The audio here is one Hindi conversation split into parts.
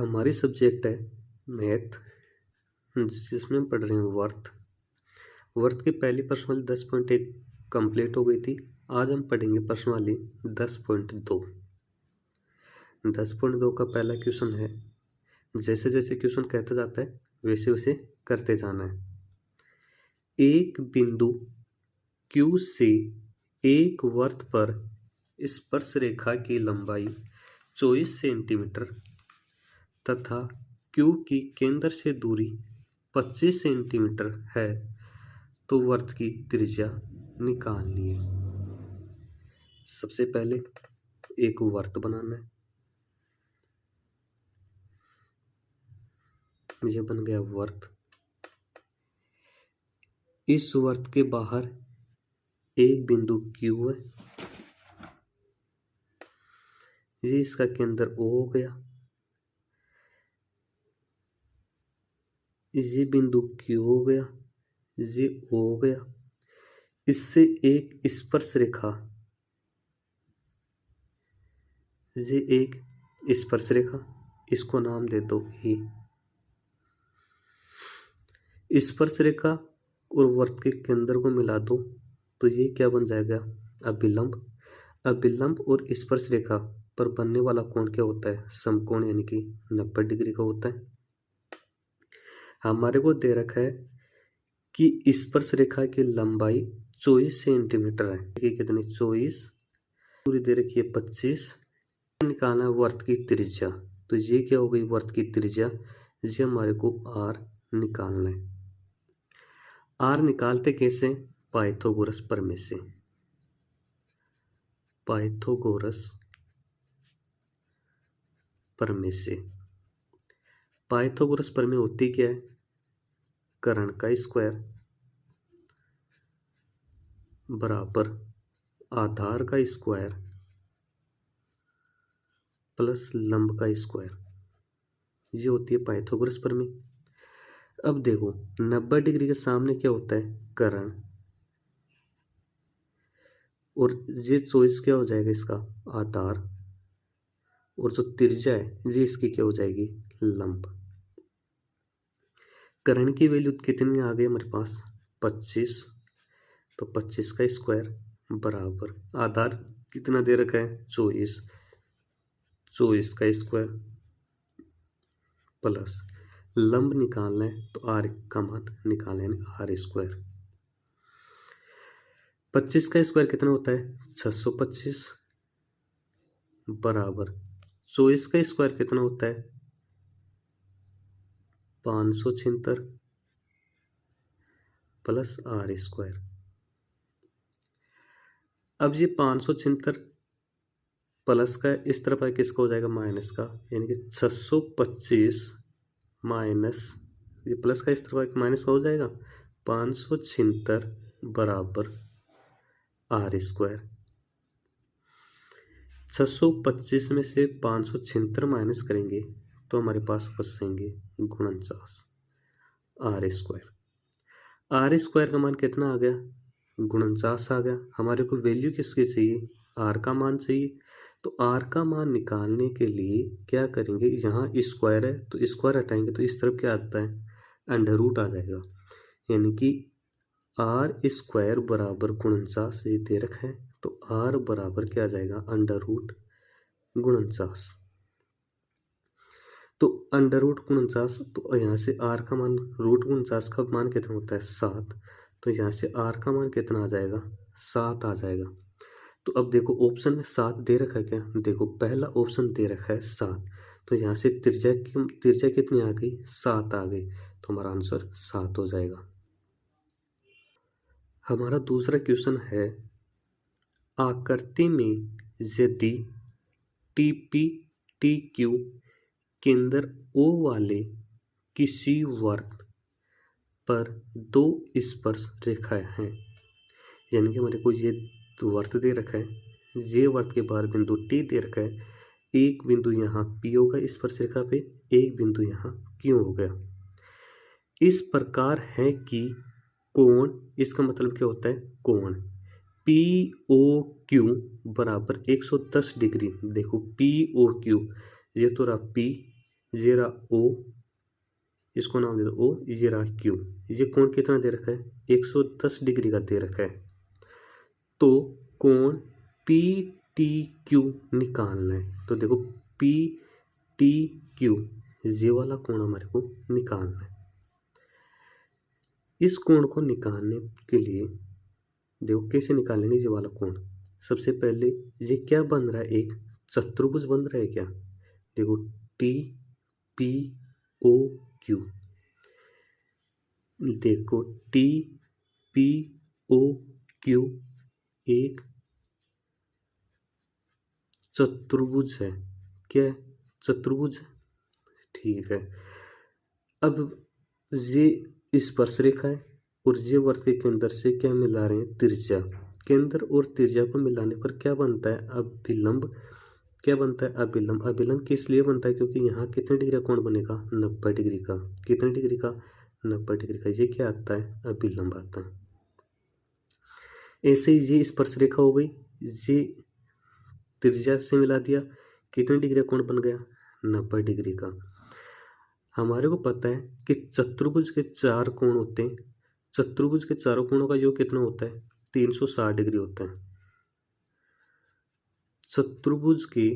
हमारी सब्जेक्ट है मैथ, जिसमें हम पढ़ रहे हैं वर्थ की पहली प्रश्नावली 10.1 कंप्लीट हो गई थी। आज हम पढ़ेंगे प्रश्नावली 10.2। 10.2 का पहला क्वेश्चन है, जैसे जैसे क्वेश्चन कहता जाता है वैसे वैसे करते जाना है। एक बिंदु Q से एक वर्त पर स्पर्श रेखा की लंबाई 24 सेंटीमीटर तथा Q की केंद्र से दूरी 25 सेंटीमीटर है, तो वर्त की त्रिज्या निकालनी है। सबसे पहले एक वर्त बनाना है। यह बन गया वर्त। इस वर्त के बाहर एक बिंदु Q है, ये इसका केंद्र O हो गया। ये बिंदु Q हो गया, ये O हो गया। इससे एक स्पर्श रेखा, ये एक स्पर्श रेखा, इसको नाम दे दो E। स्पर्श रेखा और वर्त के केंद्र को मिला दो तो ये क्या बन जाएगा, अभिलंब। अभिलंब और स्पर्श रेखा पर बनने वाला कोण क्या होता है, समकोण, यानी कि 90 डिग्री का होता है। हमारे को दे रखा है कि स्पर्श रेखा की लंबाई 24 सेंटीमीटर है, कि कितनी 24, पूरी दे रखी है 25। निकालना है वर्त की त्रिज्या, तो ये क्या हो गई वर्त की त्रिज्या, ये हमारे को R निकालना है। R निकालते कैसे, पाइथागोरस प्रमेय से। पाइथागोरस प्रमेय से। पाइथागोरस प्रमेय होती क्या है, कर्ण का स्क्वायर बराबर आधार का स्क्वायर प्लस लंब का स्क्वायर, ये होती है पाइथागोरस प्रमेय। अब देखो 90 डिग्री के सामने क्या होता है, कर्ण, और ये 24 क्या हो जाएगा, इसका आधार, और जो त्रिज्या है ये इसकी क्या हो जाएगी, लंब। कर्ण की वैल्यू कितनी आ गई हमारे पास, 25, तो 25 का स्क्वायर बराबर आधार कितना दे रखा है, 24, 24 का स्क्वायर प्लस लंब निकालना है तो R का मान निकालना है, R स्क्वायर। 25 का स्क्वायर कितना होता है, 625 बराबर 24 का स्क्वायर कितना होता है, 576 प्लस R स्क्वायर। अब ये 576 प्लस का इस तरफ है, किसका हो जाएगा, माइनस का, यानी कि 625 माइनस, ये प्लस का इस तरफ है माइनस का हो जाएगा, 576 बराबर R स्क्वायर। 625 में से 576 माइनस करेंगे तो हमारे पास बचेंगे 49 R स्क्वायर। R स्क्वायर का मान कितना आ गया, 49 आ गया। हमारे को वैल्यू किसकी चाहिए, R का मान चाहिए। तो R का मान निकालने के लिए क्या करेंगे, यहाँ स्क्वायर है तो स्क्वायर हटाएंगे तो इस तरफ क्या आता है, अंडर रूट आ जाएगा, यानी कि R स्क्वायर बराबर 49 ये दे रखा है, तो R बराबर क्या आ जाएगा, अंडर रूट 49। तो अंडर रूट 49, तो यहाँ से R का मान, रूट 49 का मान कितना होता है, 7, तो यहाँ से R का मान कितना आ जाएगा, 7 आ जाएगा। तो अब देखो ऑप्शन में 7 दे रखा है क्या, देखो पहला ऑप्शन दे रखा है 7, तो यहाँ से त्रिज्या कितनी आ गई, 7 आ गई, तो हमारा आंसर 7 हो जाएगा। हमारा दूसरा क्वेश्चन है, आकृति में यदि TP केंद्र O वाले किसी वर्त पर 2 स्पर्श रेखाएं हैं, यानी कि हमारे को ये वर्त दे रखा है, ये वर्त के बाहर बिंदु T दे रखा है, एक बिंदु यहाँ P होगा स्पर्श रेखा पे, एक बिंदु यहाँ Q हो गया। इस प्रकार है कि कोण, इसका मतलब क्या होता है, कोण POQ बराबर 110 डिग्री। देखो POQ, ये तो रहा P, ये रहा ओ, इसको नाम दे दो ओ, ये रहा क्यू। ये कोण कितना दे रखा है? 110 डिग्री का दे रखा है। तो कोण पी टी क्यू निकालना है। तो देखो पी टी क्यू, ये वाला कोण हमारे को निकालना है। इस कोण को निकालने के लिए देखो कैसे निकालेंगे ये वाला कोण। सबसे पहले ये क्या बन रहा है? एक चतुर्भुज बन रहा है क्या? देखो टी पी ओ क्यू, देखो टी पी ओ क्यू एक चतुर्भुज है। क्या है? चतुर्भुज है। ठीक है। अब ये स्पर्शरेखा है और ये वृत्त के केंद्र से क्या मिला रहे हैं? त्रिज्या। केंद्र और त्रिज्या को मिलाने पर क्या बनता है? अभिलंब। क्या बनता है? अभिलंब। अभिलंब किस लिए बनता है? क्योंकि यहाँ कितने डिग्री का कोण बनेगा? 90 डिग्री का। कितने डिग्री का? 90 डिग्री का। ये क्या आता है? अभिलंब आता है। ऐसे ही ये स्पर्शरेखा हो गई, ये त्रिज्या से मिला दिया, कितने डिग्री का कोण बन गया? 90 डिग्री का। हमारे को पता है कि चतुर्भुज के 4 कोण होते हैं। चतुर्भुज के चारों कोणों का योग कितना होता है? 360 डिग्री होता है। चतुर्भुज के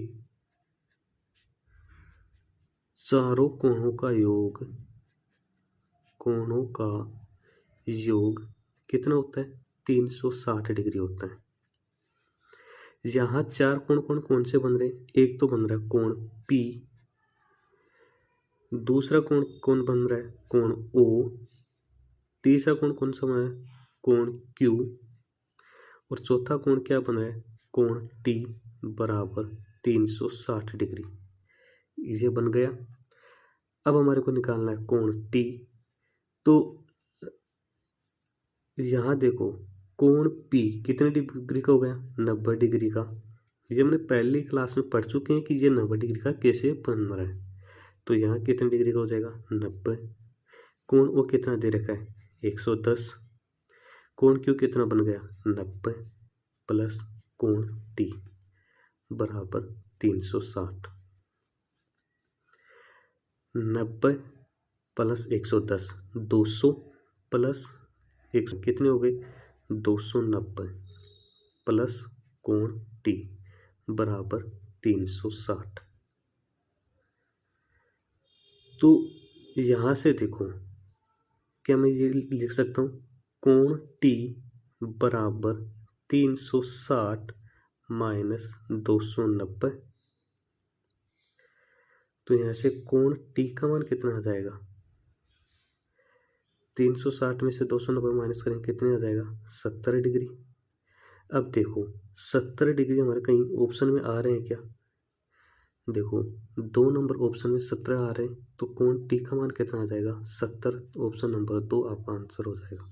चारों कोणों का योग कितना होता है? 360 डिग्री होता है। यहाँ 4 कोण कौन से बन रहे हैं? एक तो बन रहा है कोण P, दूसरा कोण कौन बन रहा है? कोण O, तीसरा कोण कौन सा बना है? कोण Q, और चौथा कोण क्या बन रहा है? कोण T बराबर 360 डिग्री। ये बन गया। अब हमारे को निकालना है कोण T। तो यहाँ देखो कोण P कितने डिग्री का हो गया? 90 डिग्री का। ये हमने पहली क्लास में पढ़ चुके हैं कि ये 90 डिग्री का कैसे बन रहा है। तो यहाँ कितने डिग्री का हो जाएगा? 90। कोण O कितना दे रखा है? 110। कोण Q कितना बन गया? 90 प्लस कोण T बराबर 360। 90 प्लस 110, 200 प्लस 100 कितने हो गए? 290 प्लस कोण T बराबर 360। तो यहाँ से देखो क्या मैं ये लिख सकता हूँ? कोण T बराबर 360 माइनस 290। तो यहाँ से कोण T का मान कितना आ जाएगा? 360 में से 290 माइनस करें कितने आ जाएगा? 70 डिग्री। अब देखो 70 डिग्री हमारे कहीं ऑप्शन में आ रहे हैं क्या? देखो 2 नंबर ऑप्शन में 17 आ रहे हैं, तो कोण T का मान कितना आ जाएगा? 70। ऑप्शन नंबर 2 आपका आंसर हो जाएगा।